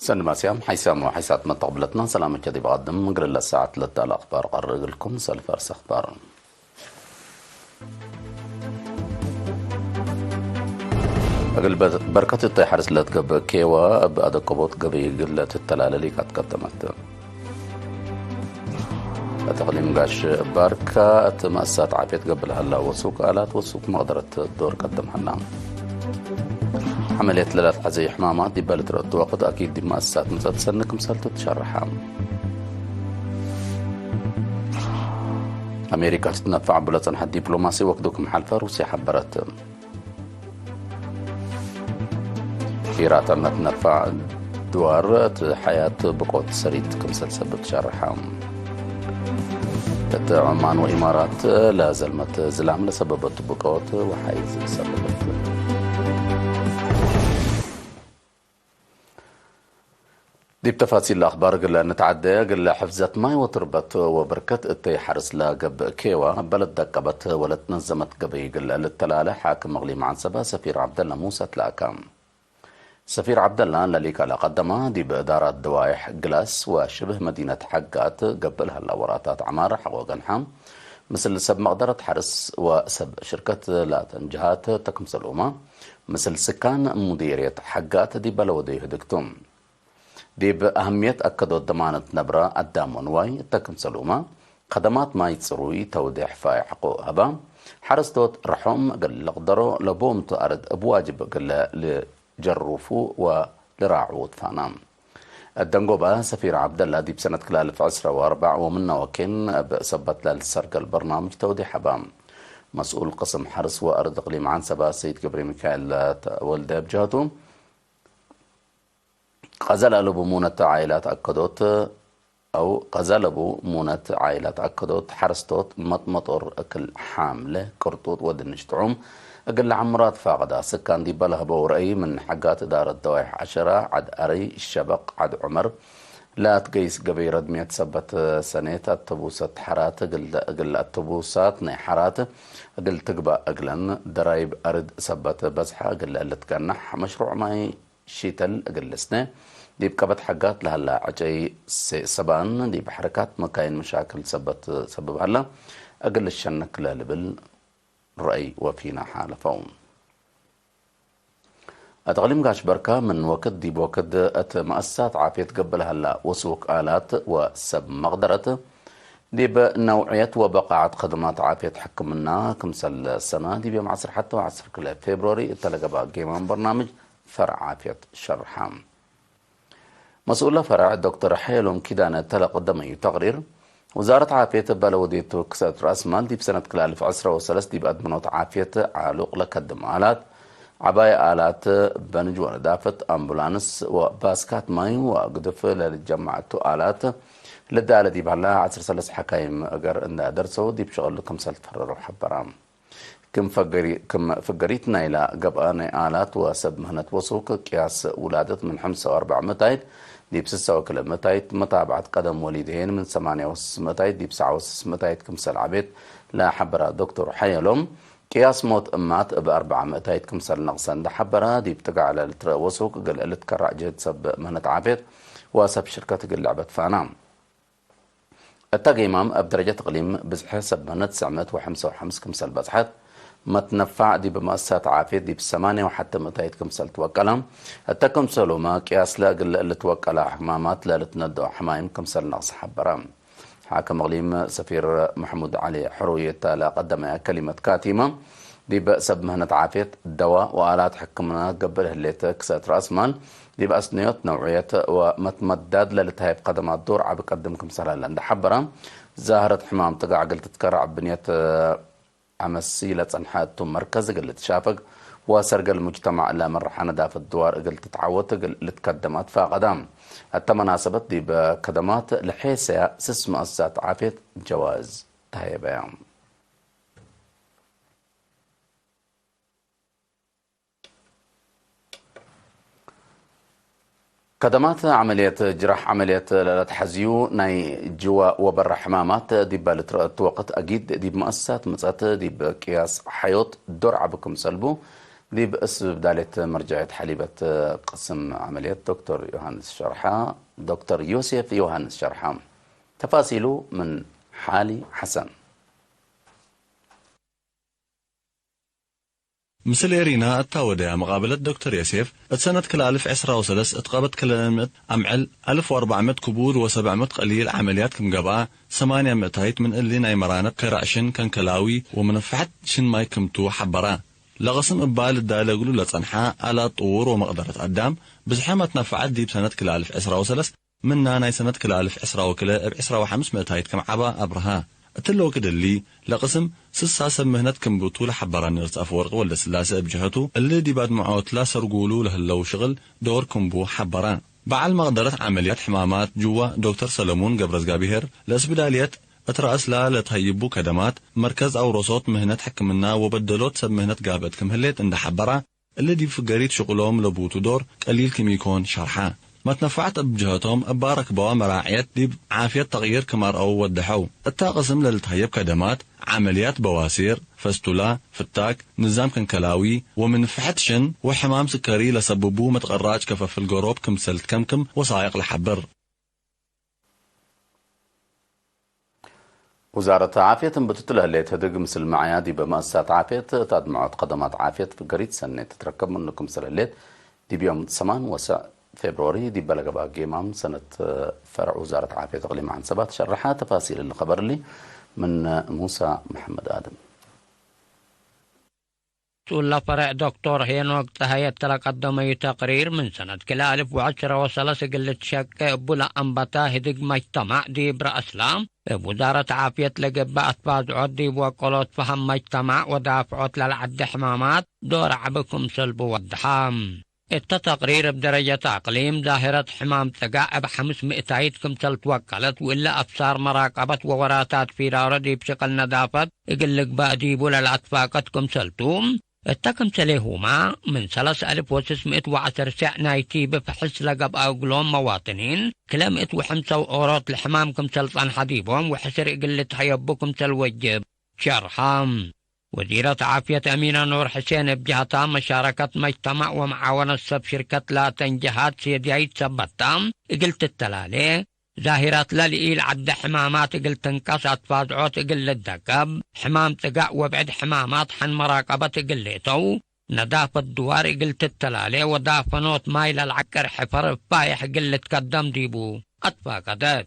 سلم سيام حيسام وحيسات من طبلتنا سلام كذي بقدم قرل الساعة 3 الأخبار قرر لكم سالفارس أخبار أقل بركة الطيحرس لا تقب كيوا بعد قبوط قبي قلة التلالي قد قدمت تقليم قاش بركة مؤسسات عافية قبل هلا وسوق آلات وسوق مقدرة الدور قدم حنا عملية ليلة حزي حمامات دي بالت رد وقت أكيد دي مؤسسات مثل سنك مسلت تشرحها أمريكا تتنفع بلطن حد دبلوماسي وقدوكم حلفة روسيا حبرت إيران تنفع دوار حياة بقوة سريت كمسل سبب تشرحها عمان وإمارات لا زلمت زلام لسببت بقوة وحيز سببت دي بتفاصيل الأخبار قل نتعدى قل حفزت ماي وتربت وبركت التي حرس لا قب كيوا بلد دقبت ولا تنظمت قبي قل للتلالة حاكم مغلي مع سبا سفير عبد الله موسى تلاكم سفير عبد الله لليك على قدمه دي بإدارة دوائح جلاس وشبه مدينة حقات قبلها الأوراتات عمارة حقوقا حام مثل سب مقدرة حرس وسب شركة لا جهات تكمس الأمة مثل سكان مديرية حقات دي بلودي هدكتم دي بأهمية أكدوا ضمانة نبرة قدام واي تكن سلومة خدمات ما يتصروي توديح فاي حقوق هبا حرستوت رحوم قل لقدروا لبوم تأرد بواجب قل لجروفو ولراعو فانام الدنقوبة سفير عبد الله دي بسنة كلال في 2004 ومنه وكن بسبت للسرق البرنامج توديح هبا مسؤول قسم حرس وأرد إقليم عن سبا سيد قبري ميكائيل ولده بجهته قزلبو مونة عائلات أكدوت أو قزلبو مونة عائلات أكدوت حرستوت مطمطر أكل حاملة كرطوط ودنش تعوم أقل عمرات فاقدة سكان دي بله بورأي من حقات إدارة دوائح 10 عد أري الشبق عد عمر لا تقيس قبي ردمية سبت سنة التبوسات حرات أقل التبوسات نحرات أقل تقبى أقلن درايب أرد سبت بزحة أقل اللي تكنح مشروع ماي شيتل أقل سنة دي بكبت حقات لهلا عجي سبان دي بحركات مكاين مشاكل سبب هلا أقل الشنك لالبل رأي وفينا حالة فوم أتغلم قاش بركة من وقت دي بوقت مؤسسات عافية قبل هلا وسوق آلات وسب مقدرة دي بنوعية وبقاعة خدمات عافية حكمنا كمسل السنة دي بمعصر حتى وعصر كل فبراير تلقى بقى جيمان برنامج فرع عافية شرحام مسؤول فرع الدكتور حيلوم كيدانة تلا قدمي تقرير وزارة عافية بلودية كسات رأس مال دي بسنة كلال في 2003 دي بأدمنوت عافية عالوق لكدم آلات عباية آلات بنجوان دافت أمبولانس وباسكات ماي وقدف للجماعة آلات للدالة دي بحلا 10 سلس حكايم أقر إن درسو دي بشغل لكم سلفرر وحبرام كم فقريتنا إلى قباني آلات وسب مهنة وسوق قياس ولادة من 5 و4 متايد دي ب6 وكل متايد متابعة قدم وليدين من 8 متايد دي ب9 متايد كمسل عبيد لا حبرة دكتور حيلوم قياس موت أمات ب4 متايد كمسل نقصان دا حبرة دي بتقع على وسوق قل قلت كرع جهد سب مهنة عبيد وسب شركة قل لعبة فانام التقيمام بدرجة إقليم بزحة سب مهنة 955 كمسل بزحات ما تنفع دي بمؤسسات عافية دي ب8 وحتى متايد كمسل توكلهم التكم سلوما قياس لا قل اللي توكل حمامات لا لتندو حمايم كمسل نقص حبرام حاكم اقليم سفير محمود علي حروية لا قدم كلمة كاتمة دي بسب مهنة عافية الدواء وآلات حكمنا قبل هليت كسات رأس مال دي بأسنيات نوعية ومتمدد للتهيب قدمات دور عبقدم كمسل لند حبرام زاهرة حمام تقع قلت تكرع بنية عمسيلة صنحات مركز قلت شافق وسرق المجتمع لا مرحنا دافت الدوار قلت تعوت قلت كدمات فقدام حتى مناسبة دي بكدمات لحيسة سس مؤسسات عافية جواز تهي بيان خدمات عملية جراح عملية لتحزيو ناي جوا وبر حمامات دي بالتوقت أكيد دي بمؤسسات مسات دي بقياس حيوت دور عبكم سلبو دي بأس بدالة مرجعية حليبة قسم عمليات دكتور يوهانس شرحة دكتور يوسف يوهانس شرحة. تفاصيله من حالي حسن. مثل إيرينا التاودة مقابلة دكتور يوسف السنة كلالف عسرة وسلس اتقابت كلامت أمعل 1400 كبور و700 قليل عمليات كمقابعة 800 هيت من اللي نايمرانة كرعشن كان كلاوي ومنفحت شن ماي كمتو حبرا لغسم إبال الدالة قلو لتصنحا على طور ومقدرة قدام بزحمة نفعت دي بسنة كلالف عسرة وسلس مننا ناي سنة كلالف عسرة وكلا بعسرة وحمس هيت كم عبا أبرها اتلو كده اللي لقسم سساسة مهنت كم بطولة حبران نرس أفورق ولا سلاسة بجهته اللي دي بعد معاوت لا سرقولو لهاللو شغل دور كمبو حبران بعد مقدرة عمليات حمامات جوا دكتور سلمون قبرز قابيهر لأسبداليات اترأس لا لتهيبو كدمات مركز أو رصوت مهنت حكمنا وبدلوت سب مهنت قابت كم هليت عند حبرا اللي دي فقريت شغلهم لبوتو دور قليل كم يكون شرحا ما تنفعت بجهتهم أبارك بوا مراعيات دي عافية تغيير كمار أو ودحو التاقسم للتهيب كدمات عمليات بواسير فستولا فتاك نظام كنكلاوي ومن فحتشن وحمام سكري لسببو متغراج كفف القروب كمسلت كمكم وصايق لحبر. وزارة عافية بتطلع اللي تهدق مثل معيادي بمؤسسات عافية تدمعات قدمات عافية في قريت سنة تتركب منكم سلالات دي بيوم 8 فبراير دي بلغ بقى جيمام سنة فرع وزارة عافية تقليم عن سبات شرحها تفاصيل الخبر لي من موسى محمد آدم. مسؤول فرع دكتور هينوك تهيئ تقدم تقرير من سنة كلا 1010 وسلس قلت شك بلا أنبتا هدق مجتمع دي برأسلام وزارة عافية لقب أطفال عدي وقلوت فهم مجتمع ودافعت للعد حمامات دور عبكم سلب والدحام. التقرير بدرجة أقليم ظاهرة حمام تقع بحمس مئتايد كمثل توكلت وإلا أبصار مراقبة ووراتات في راردي بشكل نظافة يقلق بأديبو للأطفاقت كمثلتوم التكمثلهما من 3610 ساعة نايتي بفحص لقب أقلوم مواطنين كلمة وحمسة وأورات الحمام كمثل طن حديبهم وحسر يقلت حيبو كمثل وجب شرحام. وزيرة عافية أمينة نور حسين بجهتها مشاركة مجتمع ومعاونة سب شركة لا تنجهات سيديايد سبتام قلت التلالي ظاهرات للئيل عد حمامات قلت انقص أطفال عوت قل الدقب حمام تقع وبعد حمامات حن مراقبة قليتو نظافة دوار قلت التلالي ودافنوت مايل العكر حفر فايح قلت قدم ديبو أطفاقدت.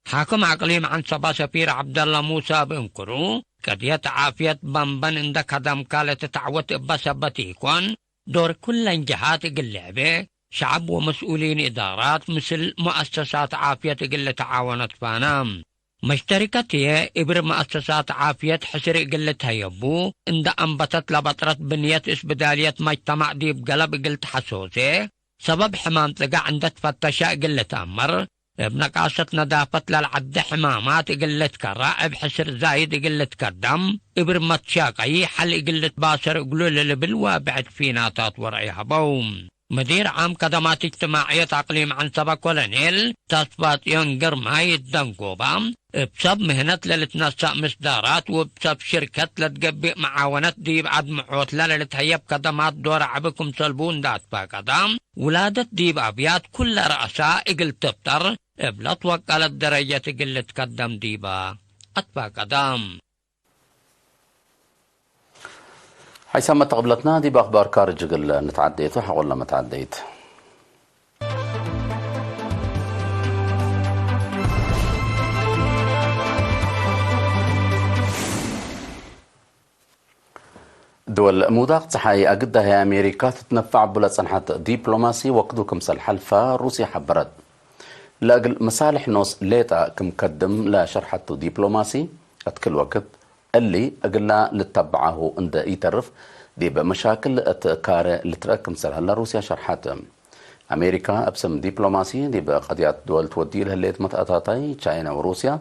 حاكم أقليم عن صبا سفير عبد الله موسى بنكرو قضية عافية بمبن عندك هدم كالة تعوت بسبتيكون دور كل انجهات قلعبه شعب ومسؤولين إدارات مثل مؤسسات عافية قل تعاونت فانام مشتركة إبر مؤسسات عافية حسر قلتها يبو عند أنبتت لبطرة بنية إسبدالية مجتمع دي بقلب قلت حسوسي سبب حمام تقع عند تفتشاء قلت أمر بنقاشة نظافة للعد حمامات قلت كرائب حسر زايد قلت كدم إبر متشاقي حل قلت باسر قلول البلوى بعد فيناتات ورعيها بوم. مدير عام خدمات اجتماعية تقليم عن سبا كولونيل تصفات ينقر ماي الدنقوبة بسب مهنة للتنسق مصدارات وبسب شركة لتقبئ معاونة دي بعد محوط للتهيب خدمات دور عبكم سلبون دات فاقدام ولادة ديب أبيات كل رأساء اقل تبتر ابلت وقالت درجة اقل تقدم ديبا أتفاقدام. حيثما تقبلتنا دي بأخبار كارج قل نتعديت وحقولنا ما تعديت. دول موداق صحاي أقدها أمريكا تتنفع بلا صنحات دبلوماسي وقدو كمسال حلفة روسيا حبرت لأجل مصالح نوس ليتا كمقدم لا شرحته دبلوماسي أتكل وقت اللي أقلنا لتبعه عند يترف دي بمشاكل اتكار لتركم سلها روسيا شرحت أمريكا أبسم دبلوماسي دي بقضيات دول تودي لها اللي متأتاتي تشاينا وروسيا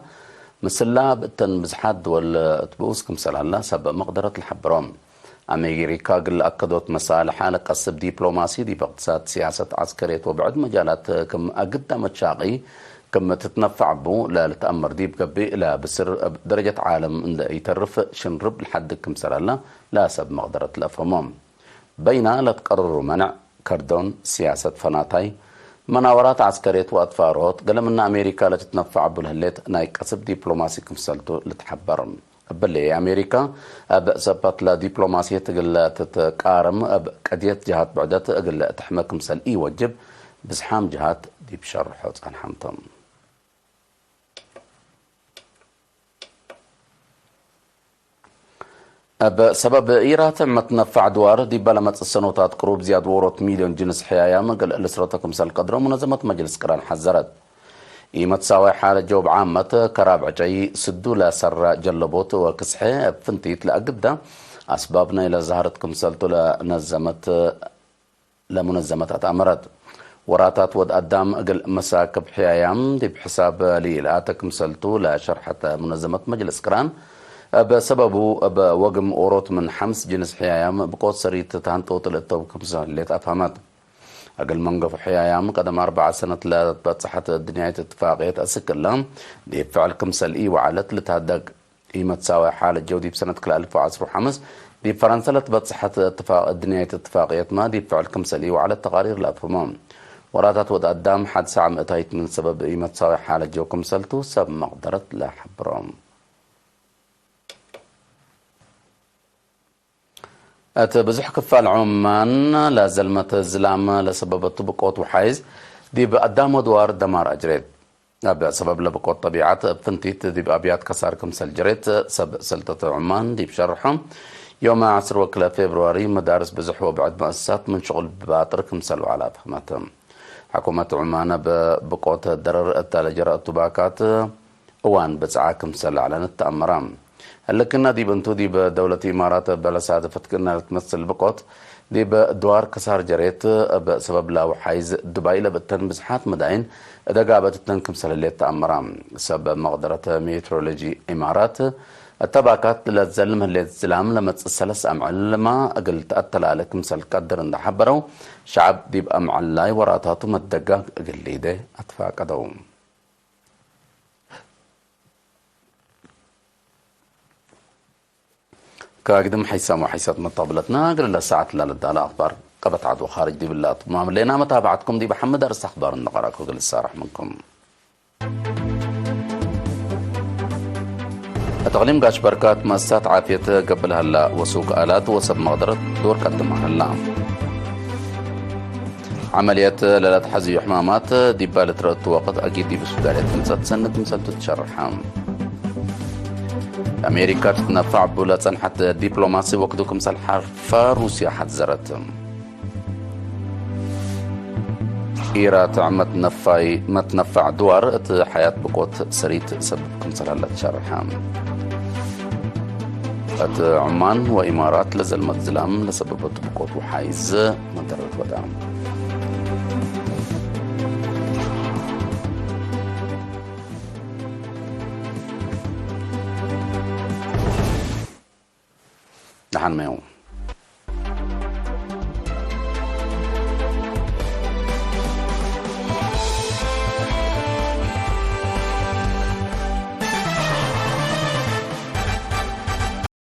مثل بتنبزحات دول تبوس كمسلها سبب مقدرة الحبرام. أمريكا قل أكدت مصالحها لقصب دبلوماسي دي باقتصاد سياسة عسكرية وبعد مجالات كم أقدم متشاقي كم تتنفع بو لا لتأمر دي بقبي لا بسر درجة عالم يترف شنرب لحد كم سلالة لا سب مقدرة الأفهمهم. بين لا تقرروا منع كردون سياسة فناتاي مناورات عسكرية وأطفاروت قال من أمريكا لا تتنفع بالهليت نايك أسب دبلوماسي كمسلتو لتحبرم بلي أمريكا أب سبت لا دبلوماسية تقل تتقارم أب قديت جهات بعدت أقل تحمك مسل إي وجب بزحام جهات دي بشرحوت عن حمتم بسبب إيرات متنفع دوار دي بلمت السنوات قروب زياد وورot مليون جنس حيايا مقل الاسرتكم سال قدر منظمة مجلس قران حذرت إيمت ساوي حالة جوب عامة كرابع جاي سدو لا سر جلبوت وكسحي فنتيت لأقدة أسبابنا إلى زهرتكم سالتو لمنظمة أتأمرت وراتات ود قدام أقل مساكب حيايام دي بحساب ليلاتكم سالتو لشرحة منظمة مجلس قران بسببه بوجم أوروت من حمس جنس حيايام بقوت سريت تهانتو تلتو كمسة اللي أفهمت أقل منقف حيايام قدم 4 سنة لا بتصحت الدنيا اتفاقية أسكلام دي فعل كمسة الإي وعلت لتهدق قيمة تساوي حالة جودي بسنة كل 1015 دي فرنسا لتبتصحت اتفاق الدنيا اتفاقية ما دي فعل كمسة الإي وعلت تقارير الأفهمام وراتات ود قدام حد ساعة مئتايت من سبب قيمة تساوي حالة جو كمسلتو سب مقدرة لا حبرام بزح كفال عمان لا زلمة الزلام لسبب بقوت وحيز دي بقدام دوار دمار أجريت بسبب لبقوت طبيعات فنتيت دي بأبيات كسار كمسل جريت سلطة عمان دي بشرحهم يوم 10 وكلا فبراير مدارس بزح وبعد مؤسسات من شغل بباطر كمسل وعلى فهمتهم حكومة عمان بقوت الدرر التالجرة الطباكات اوان بسعى كمسل على التأمرام لكن دي بنتو دي بدولة إمارات بلسات فتكنا تمثل بقوت دي بدوار كسار جريت بسبب لا وحيز دبي لبتن بزحات مدائن دقابة تنكم سلالية تأمرام سبب مقدرة ميترولوجي إمارات التباكات للزلم اللي الزلام لما تسلس أمعل لما أقل تأتل عليكم سل قدر ان حبرو شعب دي بأمعل لاي وراتاتو مدقاق أقل ليدي أتفاق دوم كاقدم حيسام وحيسات مطابلتنا قل الساعة لا أخبار قبط عدو خارج دي بالله طمام لنا متابعتكم دي بحمد أرس أخبار النقراك وقل السارح منكم تغليم قاش بركات مؤسسات عافية قبل هلا وسوق آلات وسب مقدرة دور قدمها هلا عمليات ليلة حزي حمامات دي بالت رأت وقت أكيد دي بسودالية تنسات سنة تنسات تتشرحها أمريكا تتنفع بولا صنحت دبلوماسي وقدكم سالحرفة روسيا حتزرت إيرات ما تنفع دوار حياة بقوت سريت سببكم سلالة شرحام عمان وإمارات لزلمت زلام لسببت بقوت وحايز مدرت ودام نحن ميوم